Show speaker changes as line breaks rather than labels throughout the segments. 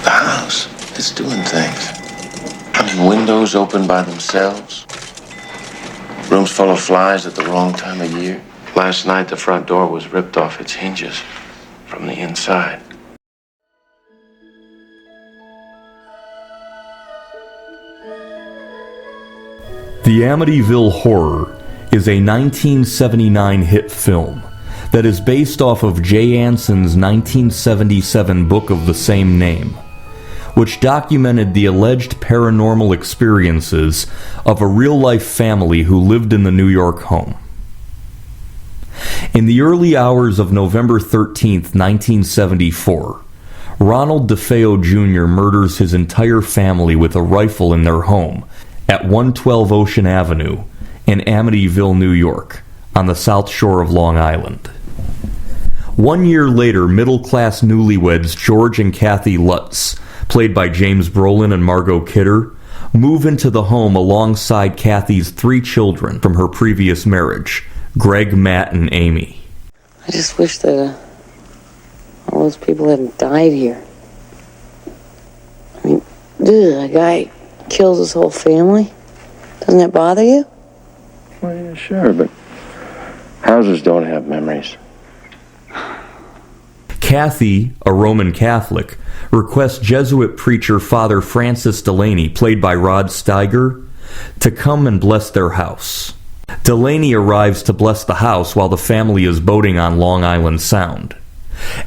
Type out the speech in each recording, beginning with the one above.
The house, it's doing things. I mean, windows open by themselves. Rooms full of flies at the wrong time of year. Last night, the front door was ripped off its hinges from the inside.
The Amityville Horror is a 1979 hit film that is based off of Jay Anson's 1977 book of the same name, which documented the alleged paranormal experiences of a real-life family who lived in the New York home. In the early hours of November 13th, 1974, Ronald DeFeo Jr. murders his entire family with a rifle in their home at 112 Ocean Avenue in Amityville, New York, on the south shore of Long Island. 1 year later, middle-class newlyweds George and Kathy Lutz, played by James Brolin and Margot Kidder, move into the home alongside Kathy's 3 children from her previous marriage, Greg, Matt, and Amy.
I just wish that all those people hadn't died here. I mean, a guy kills his whole family. Doesn't that bother you?
Well, yeah, sure, but houses don't have memories.
Kathy, a Roman Catholic, requests Jesuit preacher Father Francis Delaney, played by Rod Steiger, to come and bless their house. Delaney arrives to bless the house while the family is boating on Long Island Sound.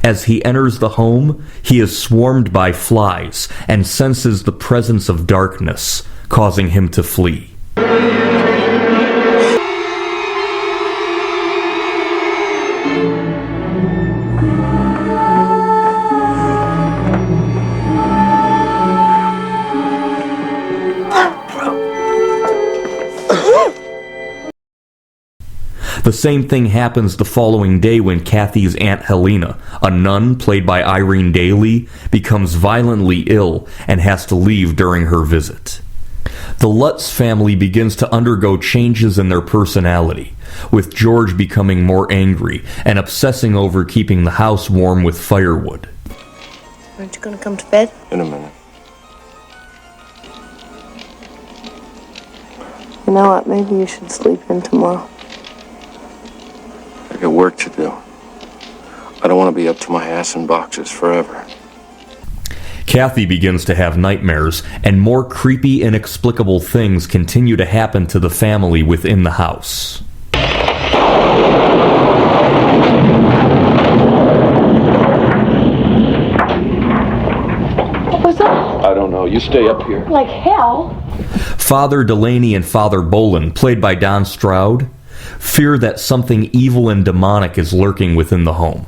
As he enters the home, he is swarmed by flies and senses the presence of darkness, causing him to flee. The same thing happens the following day when Kathy's Aunt Helena, a nun played by Irene Daly, becomes violently ill and has to leave during her visit. The Lutz family begins to undergo changes in their personality, with George becoming more angry and obsessing over keeping the house warm with firewood.
Aren't you going to come to bed?
In a minute.
You know what? Maybe you should sleep in tomorrow.
I got work to do. I don't want to be up to my ass in boxes forever.
Kathy begins to have nightmares, and more creepy, inexplicable things continue to happen to the family within the house.
What was that?
I don't know. You stay up here.
Like hell?
Father Delaney and Father Bolin, played by Don Stroud, fear that something evil and demonic is lurking within the home.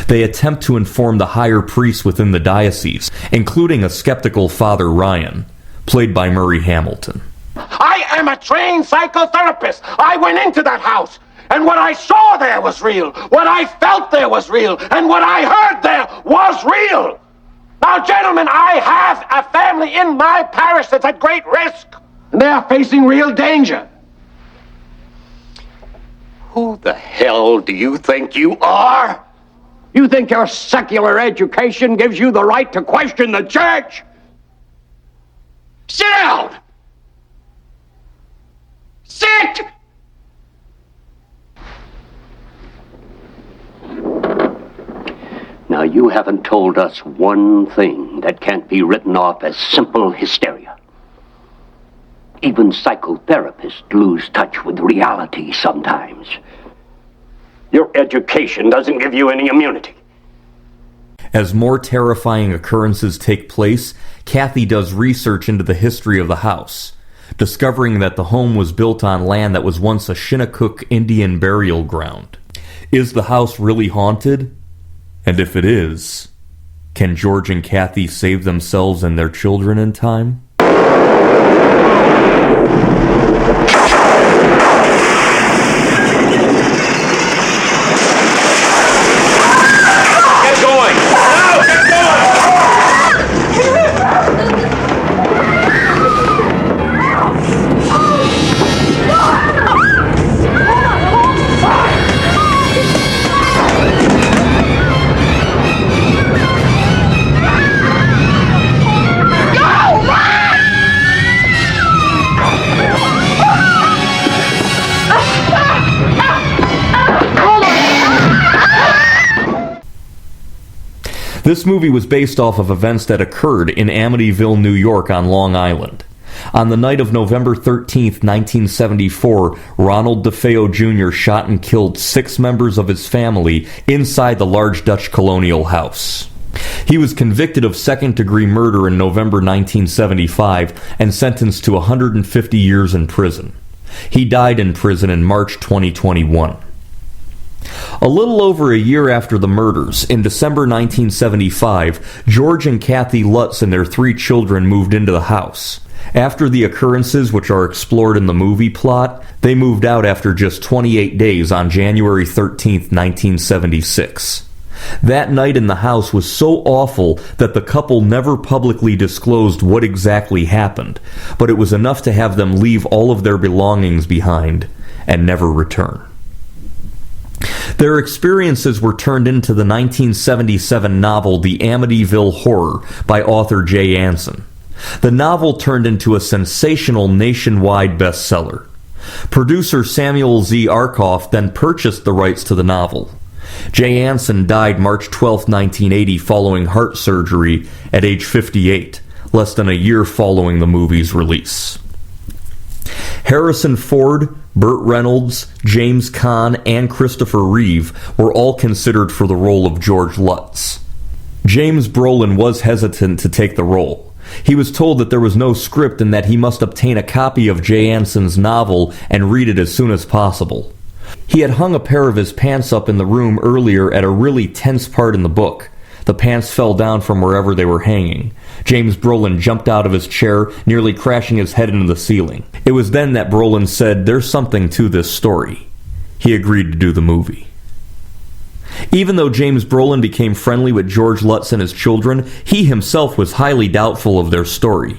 They attempt to inform the higher priests within the diocese, including a skeptical Father Ryan, played by Murray Hamilton.
I am a trained psychotherapist. I went into that house, and what I saw there was real. What I felt there was real. And what I heard there was real. Now, gentlemen, I have a family in my parish that's at great risk. And they are facing real danger. Who the hell do you think you are? You think your secular education gives you the right to question the church? Sit down! Sit! Now, you haven't told us one thing that can't be written off as simple hysteria. Even psychotherapists lose touch with reality sometimes. Your education doesn't give you any immunity.
As more terrifying occurrences take place, Kathy does research into the history of the house, discovering that the home was built on land that was once a Shinnecock Indian burial ground. Is the house really haunted? And if it is, can George and Kathy save themselves and their children in time? This movie was based off of events that occurred in Amityville, New York on Long Island. On the night of November 13th, 1974, Ronald DeFeo Jr. shot and killed 6 members of his family inside the large Dutch colonial house. He was convicted of second-degree murder in November 1975 and sentenced to 150 years in prison. He died in prison in March 2021. A little over a year after the murders, in December 1975, George and Kathy Lutz and their 3 children moved into the house. After the occurrences which are explored in the movie plot, they moved out after just 28 days on January 13, 1976. That night in the house was so awful that the couple never publicly disclosed what exactly happened, but it was enough to have them leave all of their belongings behind and never return. Their experiences were turned into the 1977 novel The Amityville Horror by author Jay Anson. The novel turned into a sensational nationwide bestseller. Producer Samuel Z. Arkoff then purchased the rights to the novel. Jay Anson died March 12, 1980, following heart surgery at age 58, less than a year following the movie's release. Harrison Ford, Burt Reynolds, James Caan, and Christopher Reeve were all considered for the role of George Lutz. James Brolin was hesitant to take the role. He was told that there was no script and that he must obtain a copy of Jay Anson's novel and read it as soon as possible. He had hung a pair of his pants up in the room earlier at a really tense part in the book. The pants fell down from wherever they were hanging. James Brolin jumped out of his chair, nearly crashing his head into the ceiling. It was then that Brolin said, "There's something to this story." He agreed to do the movie. Even though James Brolin became friendly with George Lutz and his children, he himself was highly doubtful of their story.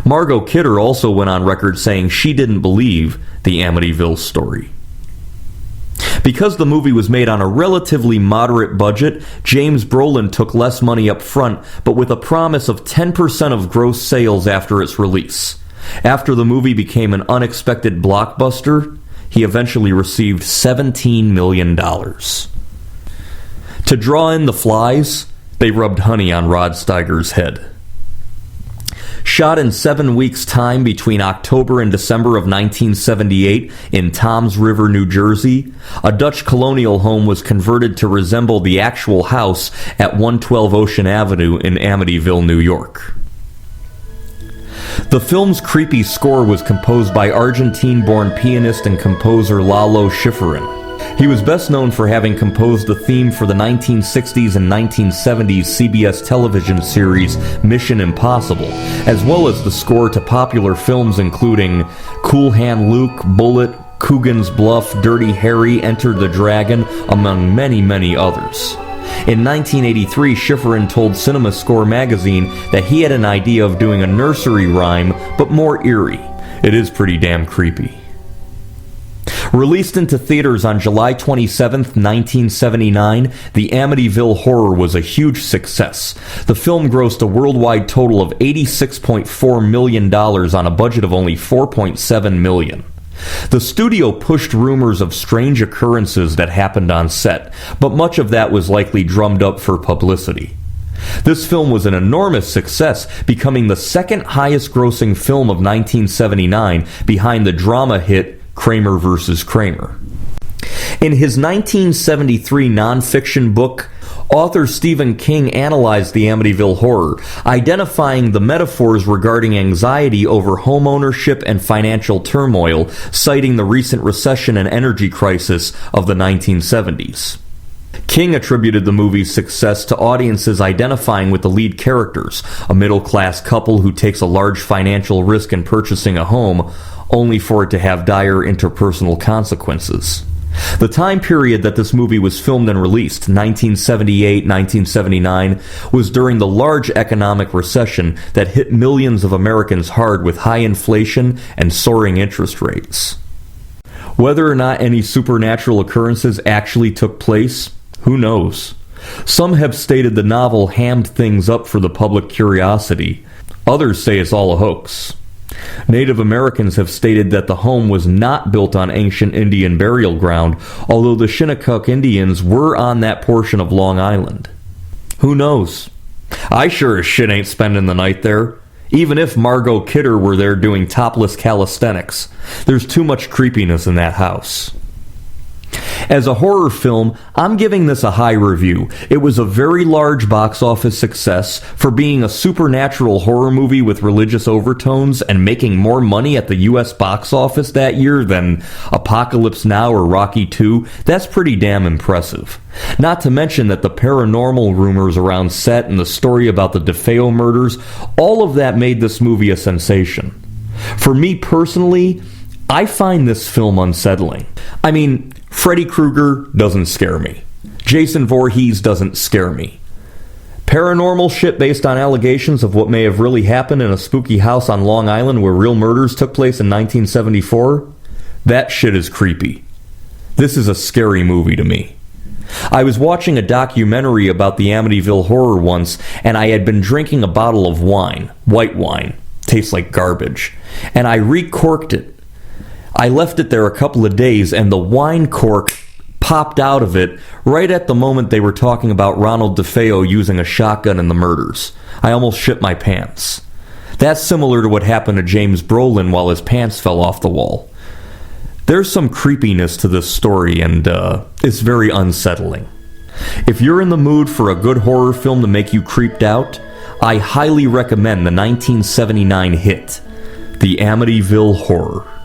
Margot Kidder also went on record saying she didn't believe the Amityville story. Because the movie was made on a relatively moderate budget, James Brolin took less money up front, but with a promise of 10% of gross sales after its release. After the movie became an unexpected blockbuster, he eventually received $17 million. To draw in the flies, they rubbed honey on Rod Steiger's head. Shot in 7 weeks' time between October and December of 1978 in Toms River, New Jersey, a Dutch colonial home was converted to resemble the actual house at 112 Ocean Avenue in Amityville, New York. The film's creepy score was composed by Argentine-born pianist and composer Lalo Schifrin. He was best known for having composed the theme for the 1960s and 1970s CBS television series Mission Impossible, as well as the score to popular films including Cool Hand Luke, Bullet, Coogan's Bluff, Dirty Harry, Enter the Dragon, among many, many others. In 1983, Schifrin told CinemaScore magazine that he had an idea of doing a nursery rhyme, but more eerie. It is pretty damn creepy. Released into theaters on July 27, 1979, The Amityville Horror was a huge success. The film grossed a worldwide total of $86.4 million on a budget of only $4.7 million. The studio pushed rumors of strange occurrences that happened on set, but much of that was likely drummed up for publicity. This film was an enormous success, becoming the second highest grossing film of 1979 behind the drama hit Kramer vs. Kramer. In his 1973 nonfiction book, author Stephen King analyzed the Amityville Horror, identifying the metaphors regarding anxiety over home ownership and financial turmoil, citing the recent recession and energy crisis of the 1970s. King attributed the movie's success to audiences identifying with the lead characters, a middle-class couple who takes a large financial risk in purchasing a home, only for it to have dire interpersonal consequences. The time period that this movie was filmed and released, 1978-1979, was during the large economic recession that hit millions of Americans hard with high inflation and soaring interest rates. Whether or not any supernatural occurrences actually took place, who knows? Some have stated the novel hammed things up for the public curiosity. Others say it's all a hoax. Native Americans have stated that the home was not built on ancient Indian burial ground, although the Shinnecock Indians were on that portion of Long Island. Who knows? I sure as shit ain't spending the night there. Even if Margot Kidder were there doing topless calisthenics. There's too much creepiness in that house. As a horror film, I'm giving this a high review. It was a very large box office success for being a supernatural horror movie with religious overtones and making more money at the US box office that year than Apocalypse Now or Rocky II. That's pretty damn impressive. Not to mention that the paranormal rumors around set and the story about the DeFeo murders, all of that made this movie a sensation. For me personally, I find this film unsettling. I mean, Freddy Krueger doesn't scare me. Jason Voorhees doesn't scare me. Paranormal shit based on allegations of what may have really happened in a spooky house on Long Island where real murders took place in 1974? That shit is creepy. This is a scary movie to me. I was watching a documentary about the Amityville Horror once, and I had been drinking a bottle of wine, white wine, tastes like garbage, and I recorked it. I left it there a couple of days, and the wine cork popped out of it right at the moment they were talking about Ronald DeFeo using a shotgun in the murders. I almost shit my pants. That's similar to what happened to James Brolin while his pants fell off the wall. There's some creepiness to this story, and it's very unsettling. If you're in the mood for a good horror film to make you creeped out, I highly recommend the 1979 hit, The Amityville Horror.